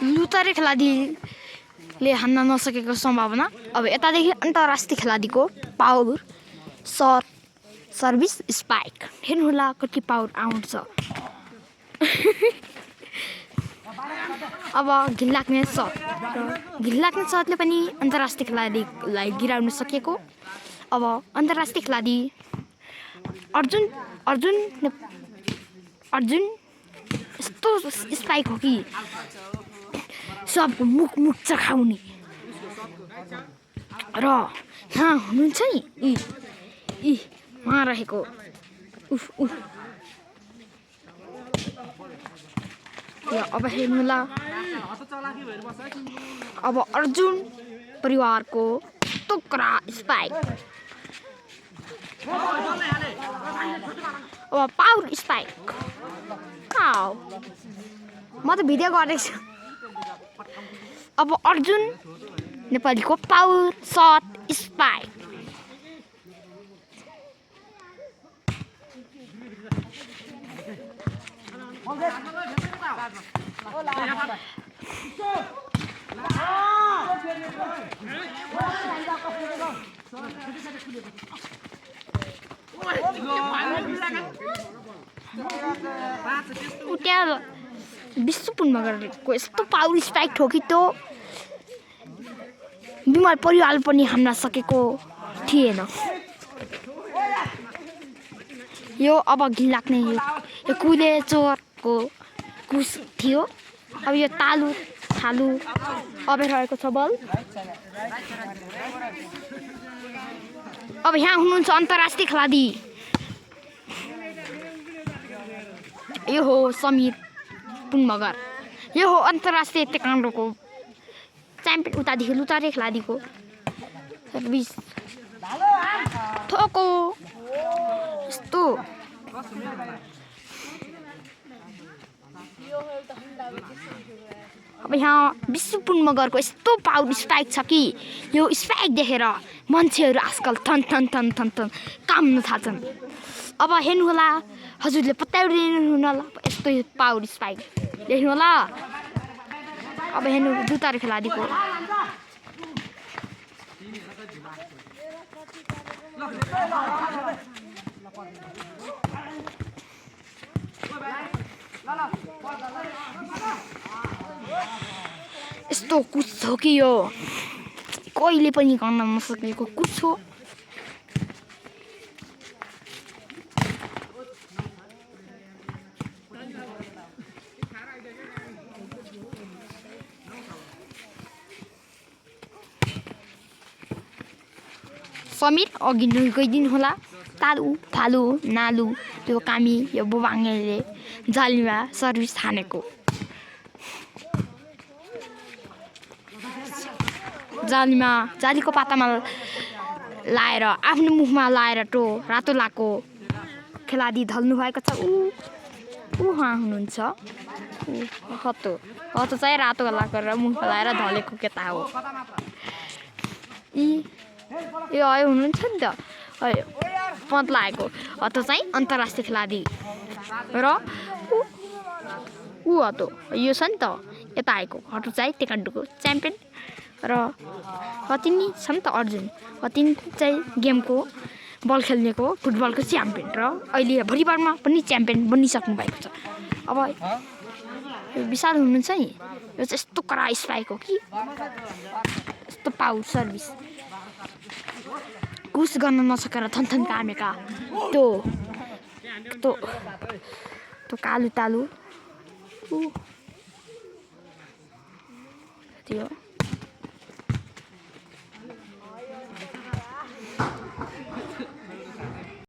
लुतारे खेलाडीले हान्न नसकेको सम्भावना। अब यतादेखि अन्तर्राष्ट्रिय खेलाडीको पावर सर्भिस स्पाइक हेर्नुहोला कति पावर आउँछ। अब घिनलाग्ने सटले पनि अन्तर्राष्ट्रिय खेलाडीलाई गिराउन सकेको। अब अन्तर्राष्ट्रिय खेलाडी अर्जुन यस्तो स्पाइक हो कि सबको मुख चखाउने। र यहाँ हुनुहुन्छ नि उहाँ रहेको अब हेर्नुला। अब अर्जुन परिवारको टुक्रा स्पाइक। अब पावर स्पाइक म त भिडियो गरेको छु। अब अर्जुन नेपालीको पावर सट स्पाइक। त्यहाँ विश्वपुरमा गरेको यस्तो पावर स्पाइक ठोकी त्यो बिमार परिवार पनि हान्न सकेको थिएन। यो अब घिनलाग्ने यो कुले चोरको कुस थियो। अब यो थालु अब रहेको छ बल। अब यहाँ हुनुहुन्छ अन्तर्राष्ट्रिय खेलाडी। यो हो समीर पुनमगर। यो हो अन्तर्राष्ट्रिय ताइक्वान्डोको च्याम्पियन। उतादेखि लुतारे खेलाडीको सर्भिस ठोको यस्तो। अब यहाँ विश्वपुनमगरको यस्तो पावर स्पाइक छ कि यो स्पाइक देखेर मान्छेहरू आजकल थन काम्न थाल्छन्। अब हेर्नुहोला हजुरले पत्याउनुहुन्न यस्तो पावर स्पाइक देख्नुहोला। अब हेर्नु लुतारे खेलाडीको यस्तो कुछ हो कि यो कहिले पनि गर्न नसकेको कुछ हो। समीर अघि गइदिनु होला। थालु नालु त्यो कामी यो बुबाङ्गेले जालीमा सर्भिस हानेको। जालीको पातामा लाएर आफ्नो मुखमा लाएर रातो लाको खेलाडी ढल्नु भएको छ। उहाँ हुनुहुन्छ हतो चाहिँ रातो लाको र मुखमा लाएर ढलेको केटा हो। यो हुनुहुन्छ नि त पत्ला आएको हतो चाहिँ अन्तर्राष्ट्रिय खेलाडी र हतो यो छ नि त यता आएको हतो चाहिँ ताइक्वान्डोको च्याम्पियन। र हतिनी छ नि त अर्जुन हतिनी चाहिँ गेमको बल खेल्नेको फुटबलको च्याम्पियन र अहिले भलिबलमा पनि च्याम्पियन बनिसक्नु भएको छ। अब यो विशाल हुनुहुन्छ नि यो चाहिँ यस्तो कडा स्पाइक हो कि यस्तो पावर सर्भिस कुछ गर्न नसकेर थन कामेका त्यो कालु तालु त्यो